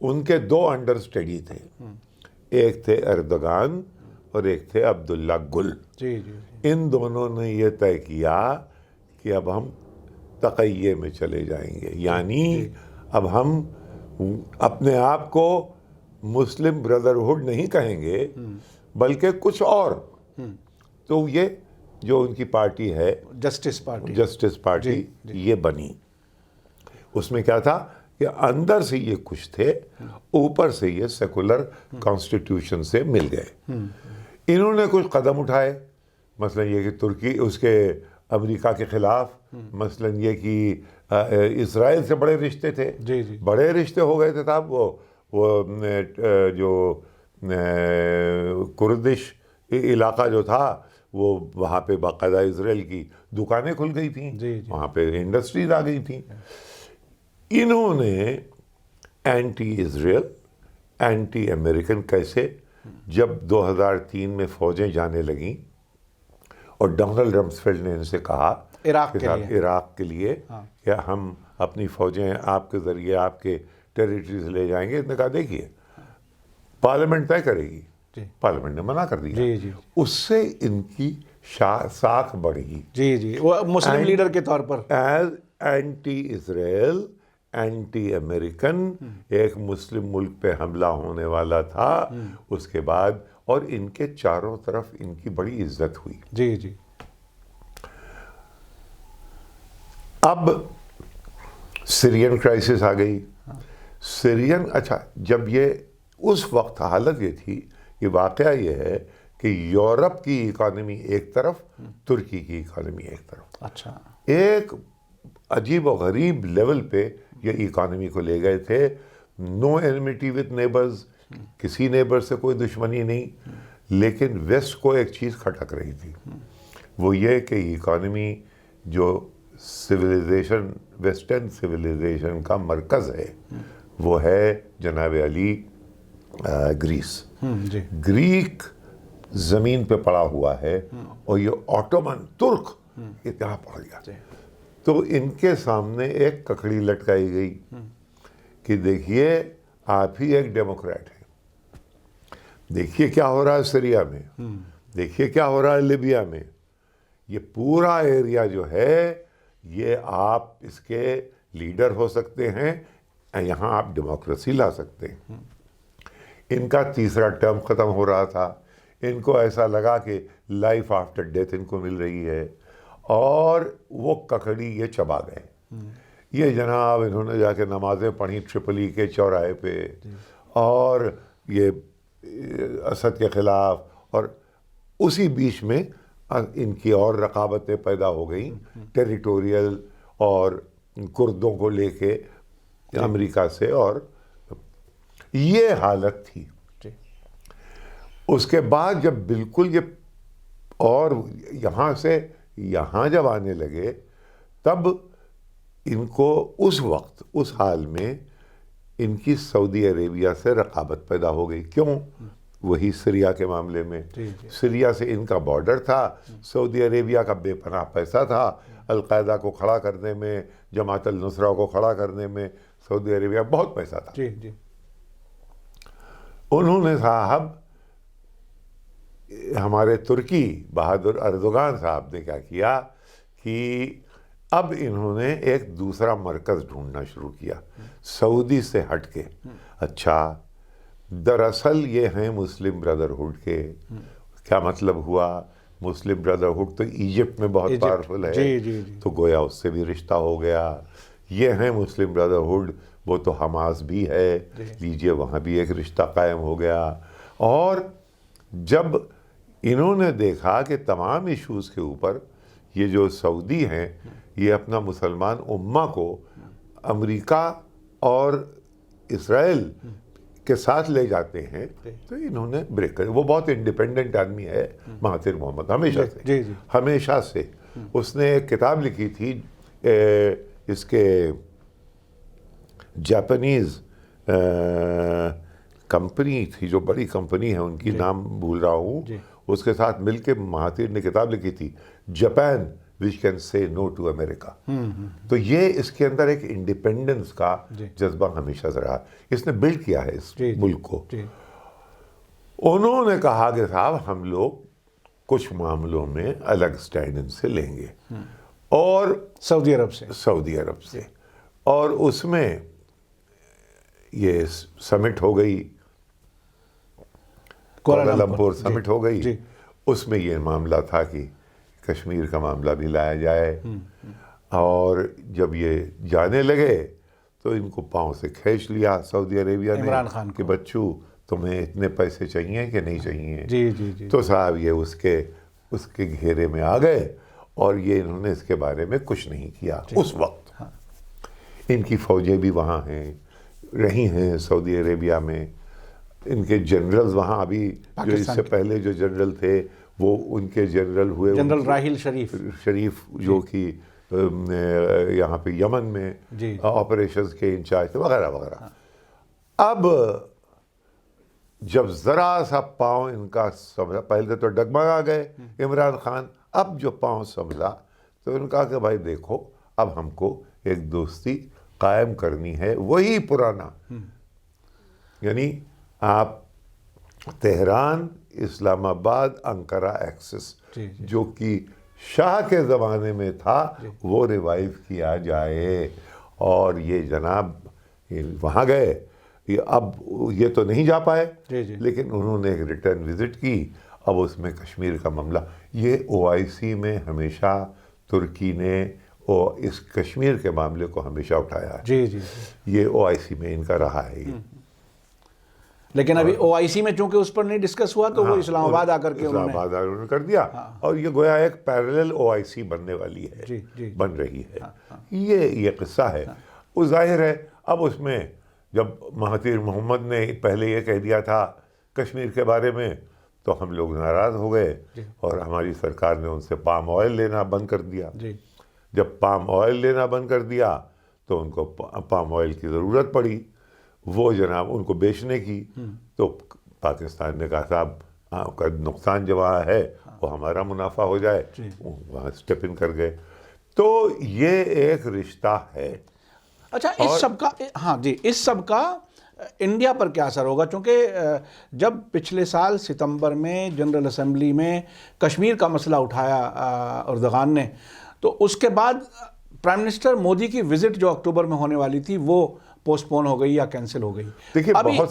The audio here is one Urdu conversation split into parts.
ان کے 2 انڈر اسٹڈی تھے، ایک تھے اردوغان اور ایک تھے عبداللہ گل۔ جی جی ان دونوں نے یہ طے کیا کہ اب ہم تقیہ میں چلے جائیں گے، یعنی اب ہم اپنے آپ کو مسلم بردرہڈ نہیں کہیں گے بلکہ کچھ اور۔ تو یہ جو ان کی پارٹی ہے جسٹس پارٹی یہ بنی۔ اس میں کیا تھا کہ اندر سے یہ کچھ تھے، اوپر سے یہ سیکولر کانسٹیٹیوشن سے مل گئے۔ انہوں نے کچھ قدم اٹھائے، مثلا یہ کہ ترکی اس کے امریکہ کے خلاف، مثلا یہ کہ اسرائیل سے بڑے رشتے تھے، بڑے رشتے ہو گئے تھے صاحب۔ وہ جو کردش علاقہ جو تھا وہ وہاں پہ باقاعدہ اسرائیل کی دکانیں کھل گئی تھیں، وہاں پہ انڈسٹریز آ گئی تھیں۔ انہوں نے اینٹی اسرائیل، اینٹی امریکن کیسے، جب 2003 میں فوجیں جانے لگیں اور ڈونلڈ رمسفیلڈ نے ان سے کہا عراق کے لیے کہ ہم اپنی فوجیں آپ کے ذریعے آپ کے ٹیریٹریز لے جائیں گے، اس نے کہا دیکھیے پارلیمنٹ طے کرے گی، پارلیمنٹ نے منع کر دیا۔ اس سے ان کی ساکھ بڑھی، وہ مسلم لیڈر کے طور پر ایز اینٹی اسرائیل، اینٹی امریکن، ایک مسلم ملک پہ حملہ ہونے والا تھا اس کے بعد، اور ان کے چاروں طرف ان کی بڑی عزت ہوئی۔ اب سیرین کرائسس آ گئی، سیرین، اچھا جب یہ اس وقت حالت یہ تھی کہ واقعہ یہ ہے کہ یورپ کی اکانومی ایک طرف، ترکی کی اکانومی ایک طرف، اچھا ایک عجیب و غریب لیول پہ یہ اکانومی کو لے گئے تھے۔ نو اینمیٹی وتھ نیبرز، کسی نیبر سے کوئی دشمنی نہیں، لیکن ویسٹ کو ایک چیز کھٹک رہی تھی، وہ یہ کہ اکانومی جو سویلائزیشن، ویسٹرن سویلائزیشن کا مرکز ہے وہ ہے جناب علی گریس۔ گریک زمین پہ پڑا ہوا ہے اور یہ آٹومن ترک اتنا پڑ گیا، تو ان کے سامنے ایک ککڑی لٹکائی گئی کہ دیکھیے آپ ہی ایک ڈیموکریٹ ہیں، دیکھیے کیا ہو رہا ہے سیریا میں، دیکھیے کیا ہو رہا ہے لیبیا میں، یہ پورا ایریا جو ہے یہ آپ اس کے لیڈر ہو سکتے ہیں، یہاں آپ ڈیموکریسی لا سکتے ہیں۔ ان کا تیسرا ٹرم ختم ہو رہا تھا، ان کو ایسا لگا کہ لائف آفٹر ڈیتھ ان کو مل رہی ہے، اور وہ ککڑی یہ چبا گئے۔ یہ جناب انہوں نے جا کے نمازیں پڑھی ٹرپلی کے چوراہے پہ، اور یہ اسد کے خلاف، اور اسی بیچ میں ان کی اور رقابتیں پیدا ہو گئیں ٹیریٹوریل اور کردوں کو لے کے امریکہ سے، اور یہ حالت تھی۔ اس کے بعد جب بالکل یہ اور یہاں سے یہاں جب آنے لگے، تب ان کو اس وقت اس حال میں ان کی سعودی عربیہ سے رقابت پیدا ہو گئی۔ کیوں؟ وہی سیریا کے معاملے میں، سیریا سے ان کا بارڈر تھا، سعودی عربیہ کا بے پناہ پیسہ تھا، القاعدہ کو کھڑا کرنے میں، جماعت النصرہ کو کھڑا کرنے میں سعودی عربیہ بہت پیسہ تھا۔ انہوں نے صاحب ہمارے ترکی بہادر اردوغان صاحب نے کیا کیا کہ اب انہوں نے ایک دوسرا مرکز ڈھونڈنا شروع کیا سعودی سے ہٹ کے۔ اچھا دراصل یہ ہیں مسلم بردرہڈ کے، کیا مطلب ہوا؟ مسلم بردرہڈ تو ایجپٹ میں بہت پاورفل ہے، تو گویا اس سے بھی رشتہ ہو گیا۔ یہ ہیں مسلم بردرہڈ، وہ تو حماس بھی ہے، لیجئے وہاں بھی ایک رشتہ قائم ہو گیا۔ اور جب انہوں نے دیکھا کہ تمام ایشوز کے اوپر یہ جو سعودی ہیں یہ اپنا مسلمان امہ کو امریکہ اور اسرائیل کے ساتھ لے جاتے ہیں، تو انہوں نے بریک کر، وہ بہت انڈیپینڈنٹ آدمی ہے مہاتیر محمد، ہمیشہ سے اس نے ایک کتاب لکھی تھی، اس کے جاپنیز کمپنی تھی جو بڑی کمپنی ہے، ان کی نام بھول رہا ہوں، اس کے ساتھ مل کے مہاتیر نے کتاب لکھی تھی، Japan which can say no to America. تو یہ اس کے اندر ایک انڈیپینڈنس کا جذبہ ہمیشہ سے رہا. اس نے بلڈ کیا ہے اس ملک کو. انہوں نے کہا کہ صاحب ہم لوگ کچھ معاملوں میں الگ سٹینڈ ان سے لیں گے, اور سعودی عرب سے اور اس میں یہ سمٹ ہو گئی, کوالالمپور سمٹ ہو گئی. اس میں یہ معاملہ تھا کہ کشمیر کا معاملہ بھی لایا جائے, اور جب یہ جانے لگے تو ان کو پاؤں سے کھینچ لیا سعودی عربیہ نے, عمران خان کہ بچوں تمہیں اتنے پیسے چاہیے کہ نہیں چاہیے. تو صاحب یہ اس کے گھیرے میں آ گئے, اور یہ انہوں نے اس کے بارے میں کچھ نہیں کیا اس وقت. ان کی فوجیں بھی وہاں ہیں, رہی ہیں سعودی عربیہ میں. ان کے جنرلز وہاں ابھی جو اس سے پہلے جو جنرل تھے وہ ان کے جنرل ہوئے, جنرل راحیل شریف جو کہ یہاں پہ یمن میں آپریشنز کے انچارج تھے وغیرہ وغیرہ. اب جب ذرا سا پاؤں ان کا سنبھلا, پہلے تو ڈگمگا گئے عمران خان, اب جو پاؤں سنبھلا تو ان کہا کہ بھائی دیکھو اب ہم کو ایک دوستی قائم کرنی ہے, وہی پرانا, یعنی آپ تہران, اسلام آباد, انقرہ ایکسس جو کہ شاہ کے زمانے میں تھا وہ ریوائیو کیا جائے. اور یہ جناب وہاں گئے, اب یہ تو نہیں جا پائے لیکن انہوں نے ایک ریٹرن وزٹ کی. اب اس میں کشمیر کا معاملہ, یہ OIC میں ہمیشہ ترکی نے اس کشمیر کے معاملے کو ہمیشہ اٹھایا ہے. یہ OIC میں ان کا رہا ہے. لیکن ابھی OIC میں چونکہ اس پر نہیں ڈسکس ہوا تو وہ اسلام آباد آ کر کے اسلام آباد انہوں نے کر دیا, اور یہ گویا ایک پیرلل OIC بننے والی ہے, بن رہی ہے. یہ قصہ ہے. وہ ظاہر ہے اب اس میں جب مہاتیر محمد نے پہلے یہ کہہ دیا تھا کشمیر کے بارے میں تو ہم لوگ ناراض ہو گئے, اور ہماری سرکار نے ان سے پام آئل لینا بند کر دیا. جب پام آئل لینا بند کر دیا تو ان کو پام آئل کی ضرورت پڑی, وہ جناب ان کو بیچنے کی. تو پاکستان نے کہا صاحب آپ کا نقصان جو وہاں ہے وہ ہمارا منافع ہو جائے, وہاں اسٹیپ ان کر گئے. تو یہ ایک رشتہ ہے. اچھا, اس سب کا انڈیا پر کیا اثر ہوگا؟ چونکہ جب پچھلے سال ستمبر میں جنرل اسمبلی میں کشمیر کا مسئلہ اٹھایا اردغان نے, تو اس کے بعد پرائم منسٹر مودی کی وزٹ جو اکتوبر میں ہونے والی تھی وہ پوسٹ پون ہو گئی یا کینسل ہو گئی.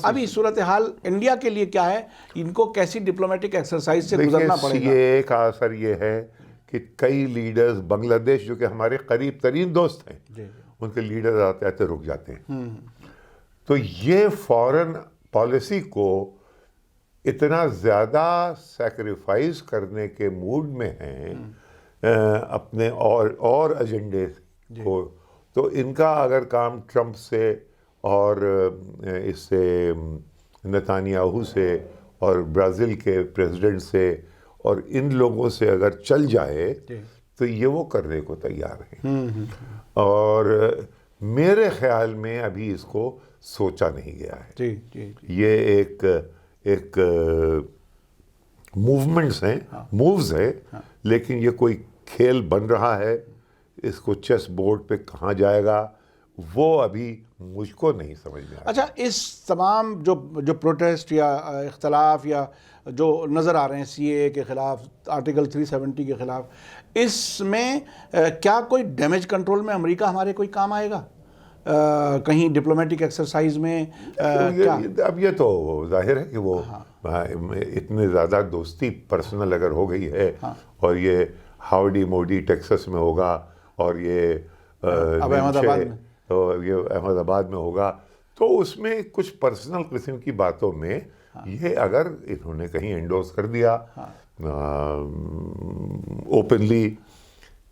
ابھی صورتحال انڈیا کے لیے کیا ہے؟ ان کو کیسی ڈپلومیٹک ایکسرسائز سے گزرنا پڑے گا؟ یہ ایک اثر یہ ہے کہ کئی لیڈرز بنگلہ دیش جو کہ ہمارے قریب ترین دوست ہیں, ان کے لیڈرز آتے آتے رک جاتے ہیں. تو یہ فورن پالیسی کو اتنا زیادہ سیکریفائز کرنے کے موڈ میں ہیں اپنے اور ایجنڈے کو. تو ان کا اگر کام ٹرمپ سے اور اس سے نتانیاہو سے اور برازیل کے پریزیڈنٹ سے اور ان لوگوں سے اگر چل جائے تو یہ وہ کرنے کو تیار ہیں. اور میرے خیال میں ابھی اس کو سوچا نہیں گیا ہے. یہ ایک موومنٹس ہیں, مووز ہیں, لیکن یہ کوئی کھیل بن رہا ہے. اس کو چیس بورڈ پہ کہاں جائے گا وہ ابھی مجھ کو نہیں سمجھ میں آیا. اچھا, اس تمام جو پروٹیسٹ یا اختلاف یا جو نظر آ رہے ہیں CAA کے خلاف, آرٹیکل 370 کے خلاف, اس میں کیا کوئی ڈیمیج کنٹرول میں امریکہ ہمارے کوئی کام آئے گا کہیں ڈپلومیٹک ایکسرسائز میں؟ اب یہ تو ظاہر ہے کہ وہ اتنے زیادہ دوستی پرسنل اگر ہو گئی ہے, اور یہ ہاؤڈی موڈی ٹیکسس میں ہوگا, اور یہ احمد آباد میں ہوگا, تو اس میں کچھ پرسنل قسم کی باتوں میں یہ اگر انہوں نے کہیں انڈورس کر دیا اوپنلی,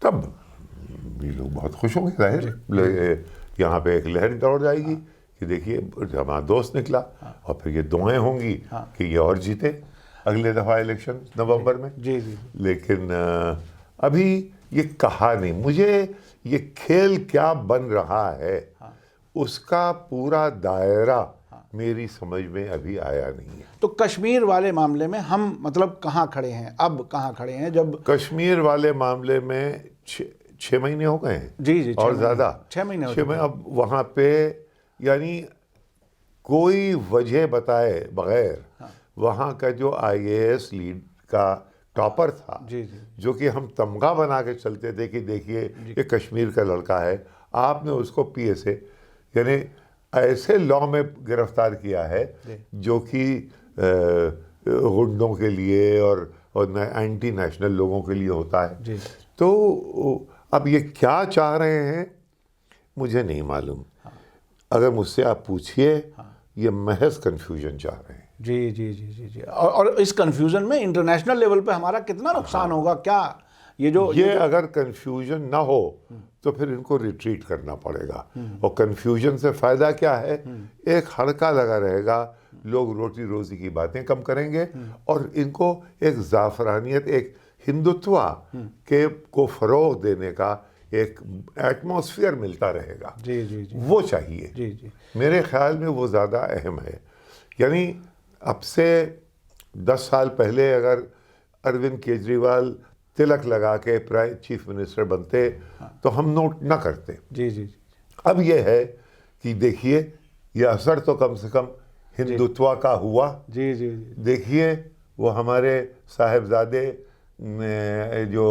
تب یہ لوگ بہت خوش ہوں گے. ظاہر یہاں پہ ایک لہر دوڑ جائے گی کہ دیکھیے ہمارا دوست نکلا, اور پھر یہ دعائیں ہوں گی کہ یہ اور جیتے اگلے دفعہ الیکشن نومبر میں. لیکن ابھی یہ کہا نہیں. مجھے یہ کھیل کیا بن رہا ہے اس کا پورا دائرہ میری سمجھ میں ابھی آیا نہیں ہے. تو کشمیر والے معاملے میں ہم مطلب کہاں کھڑے ہیں, اب کہاں کھڑے ہیں؟ جب کشمیر والے معاملے میں 6 مہینے ہو گئے ہیں جی اور زیادہ 6 مہینے ہو 6 مہینے. اب وہاں پہ یعنی کوئی وجہ بتائے بغیر وہاں کا جو IAS لیڈ کا ٹاپر تھا, جو کہ ہم تمغہ بنا کے چلتے تھے کہ دیکھیے یہ کشمیر کا لڑکا ہے, آپ نے اس کو PSA یعنی ایسے لاء میں گرفتار کیا ہے جو کہ غنڈوں کے لیے اور اینٹی نیشنل لوگوں کے لیے ہوتا ہے. تو اب یہ کیا چاہ رہے ہیں مجھے نہیں معلوم. اگر مجھ سے آپ پوچھئے یہ محض کنفیوژن چاہ رہے ہیں. جی اور اس کنفیوژن میں انٹرنیشنل لیول پہ ہمارا کتنا نقصان ہوگا, کیا یہ اگر کنفیوژن نہ ہو تو پھر ان کو ریٹریٹ کرنا پڑے گا. اور کنفیوژن سے فائدہ کیا ہے, ایک ہڑکا لگا رہے گا, لوگ روٹی روزی کی باتیں کم کریں گے اور ان کو ایک زعفرانیت, ایک ہندوتوا کو فروغ دینے کا ایک ایٹماسفیئر ملتا رہے گا. وہ چاہیے. میرے خیال میں وہ زیادہ اہم ہے. یعنی اب سے 10 سال پہلے اگر اروند کیجریوال تلک لگا کے چیف منسٹر بنتے تو ہم نوٹ نہ کرتے. اب یہ ہے کہ دیکھیے یہ اثر تو کم سے کم ہندوتوا کا ہوا. دیکھیے وہ ہمارے صاحبزادے جو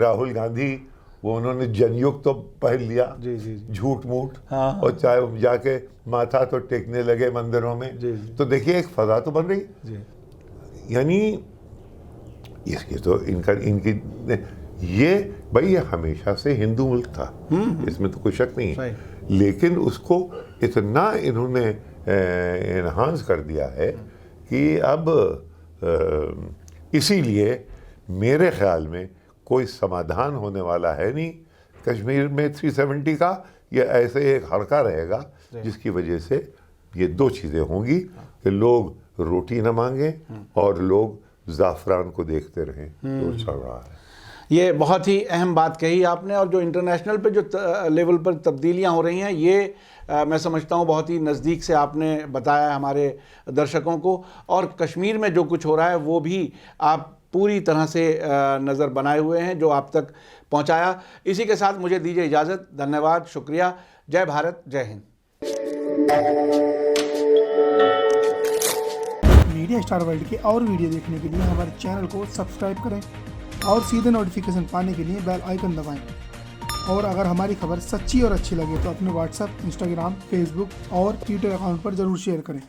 راہل گاندھی, وہ انہوں نے جن یگ تو پہن لیا, جھوٹ موٹ, اور چاہے جا کے ماتھا تو ٹیکنے لگے مندروں میں. تو دیکھیے ایک فضا تو بن رہی. یعنی اس کی تو ان کی یہ بھائی یہ ہمیشہ سے ہندو ملک تھا, اس میں تو کوئی شک نہیں ہے, لیکن اس کو اتنا انہوں نے انہانس کر دیا ہے کہ اب اسی لیے میرے خیال میں کوئی سمادھان ہونے والا ہے نہیں کشمیر میں 370 کا. یہ ایسے ایک ہڑکا رہے گا جس کی وجہ سے یہ 2 چیزیں ہوں گی کہ لوگ روٹی نہ مانگیں اور لوگ زعفران کو دیکھتے رہیں. تو چل رہا ہے. یہ بہت ہی اہم بات کہی آپ نے, اور جو انٹرنیشنل پہ جو لیول پر تبدیلیاں ہو رہی ہیں یہ میں سمجھتا ہوں بہت ہی نزدیک سے آپ نے بتایا ہمارے درشکوں کو, اور کشمیر میں جو کچھ ہو رہا ہے وہ بھی آپ پوری طرح سے نظر بنائے ہوئے ہیں جو آپ تک پہنچایا. اسی کے ساتھ مجھے دیجیے اجازت. دھنیہ واد, شکریہ. جے بھارت, جے ہند. میڈیا اسٹار ورلڈ کے اور ویڈیو دیکھنے کے لیے ہمارے چینل کو سبسکرائب کریں اور سیدھے نوٹیفیکیشن پانے کے لیے بیل آئیکن دبائیں. اور اگر ہماری خبر سچی اور اچھی لگے تو اپنے واٹس ایپ, انسٹاگرام, فیس بک اور ٹویٹر اکاؤنٹ پر ضرور شیئر کریں.